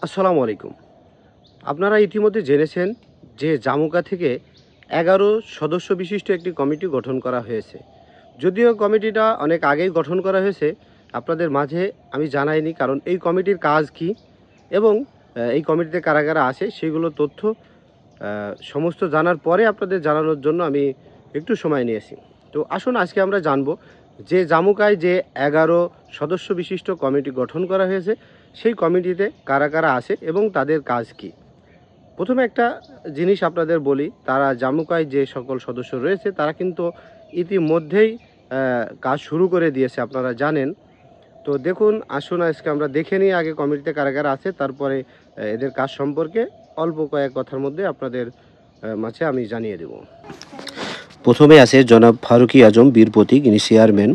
আসসালামু আলাইকুম। আপনারা ইতিমধ্যে জেনেছেন যে জামুকা থেকে ১১ সদস্য বিশিষ্ট একটি কমিটি গঠন করা হয়েছে। যদিও কমিটিটা অনেক আগেই গঠন করা হয়েছে, আপনাদের মাঝে আমি জানাইনি, কারণ এই কমিটির কাজ কি এবং এই কমিটিতে কারা কারা আছে সেগুলো তথ্য সমস্ত জানার পরে আপনাদের জানানোর জন্য আমি একটু সময় নিয়েছি। তো আসুন আজকে আমরা জানব যে জামুকায় যে ১১ সদস্য বিশিষ্ট কমিটি গঠন করা হয়েছে সেই কমিটিতে কারা কারা আছে এবং তাদের কাজ কি। প্রথমে একটা জিনিস আপনাদের বলি, তারা জামুকায় যে সকল সদস্য রয়েছে তারা কিন্তু ইতিমধ্যেই কাজ শুরু করে দিয়েছে, আপনারা জানেন। তো দেখুন, আসুন আজকে আমরা দেখে নিই আগে কমিটিতে কারা কারা আছে, তারপরে এদের কাজ সম্পর্কে অল্প কয়েক কথার মধ্যে আপনাদের মাঝে আমি জানিয়ে দেব। প্রথমে আছে জনাব ফারুকি আজম বীর প্রতীক, ইনি চেয়ারম্যান।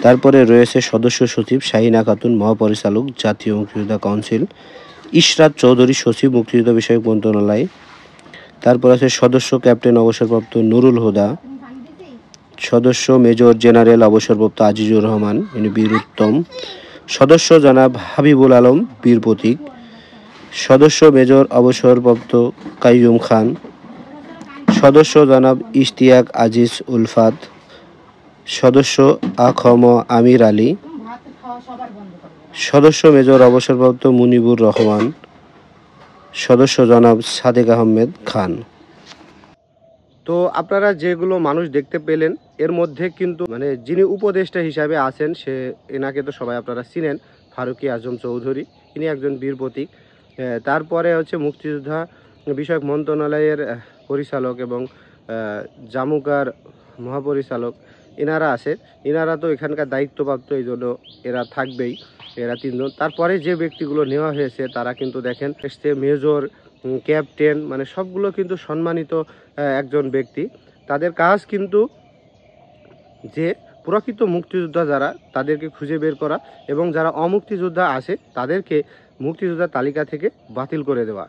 তারপরে রয়েছে সদস্য সচিব শাহিনা খাতুন, মহাপরিচালক জাতীয় মুক্তিযোদ্ধা কাউন্সিল। ইশরাত চৌধুরী, সচিব মুক্তিযুদ্ধ বিষয়ক মন্ত্রণালয়। তারপর আছে সদস্য ক্যাপ্টেন অবসরপ্রাপ্ত নুরুল হুদা। সদস্য মেজর জেনারেল অবসরপ্রাপ্ত আজিজুর রহমান, ইনি বীর উত্তম। সদস্য জনাব হাবিবুল আলম বীর প্রতীক। সদস্য মেজর অবসরপ্রাপ্ত কাইয়ুম খান। সদস্য জনাব ইশতিয়াক আজিজ উলফাত। সদস্য আখম আমির আলী। সদস্য মেজর অবসরপ্রাপ্ত মুনিবুর রহমান। সদস্য জনাব সাদেক আহমেদ খান। তো আপনারা যেগুলো মানুষ দেখতে পেলেন এর মধ্যে কিন্তু যিনি উপদেষ্টা হিসাবে আছেন এনাকে তো সবাই আপনারা চিনেন, ফারুকি আজম চৌধুরী, ইনি একজন বীর প্রতীক। তারপরে হচ্ছে মুক্তিযোদ্ধা বিষয়ক মন্ত্রণালয়ের পরিচালক এবং জামুকার মহাপরিচালক এনারা আছে। এনারা তো এখানকার দায়িত্বপ্রাপ্ত, এই জন্য এরা থাকবেই, এরা তিনজন। তারপরে যে ব্যক্তিগুলো নেওয়া হয়েছে তারা কিন্তু দেখেন মেজর, ক্যাপ্টেন, সবগুলো কিন্তু সম্মানিত একজন ব্যক্তি। তাদের কাজ কিন্তু যে প্রকৃত মুক্তিযোদ্ধা যারা তাদেরকে খুঁজে বের করা এবং যারা অমুক্তিযোদ্ধা আছে তাদেরকে মুক্তিযোদ্ধার তালিকা থেকে বাতিল করে দেওয়া।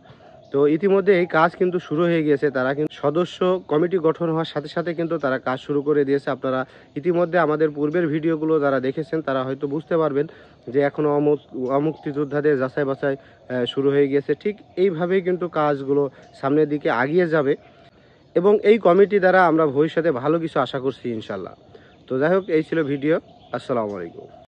তো ইতিমধ্যে এই কাজ কিন্তু শুরু হয়ে গিয়েছে। তারা কিন্তু সদস্য কমিটি গঠন হওয়ার সাথে সাথে কিন্তু তারা কাজ শুরু করে দিয়েছে। আপনারা ইতিমধ্যে আমাদের পূর্বের ভিডিওগুলো যারা দেখেছেন তারা হয়তো বুঝতে পারবেন যে এখনও অমুক্তিযোদ্ধাদের যাচাই বাছাই শুরু হয়ে গিয়েছে। ঠিক এইভাবেই কিন্তু কাজগুলো সামনের দিকে এগিয়ে যাবে এবং এই কমিটি দ্বারা আমরা ভবিষ্যতে ভালো কিছু আশা করছি ইনশাল্লাহ। তো যাই হোক, এই ছিল ভিডিও। আসসালামু আলাইকুম।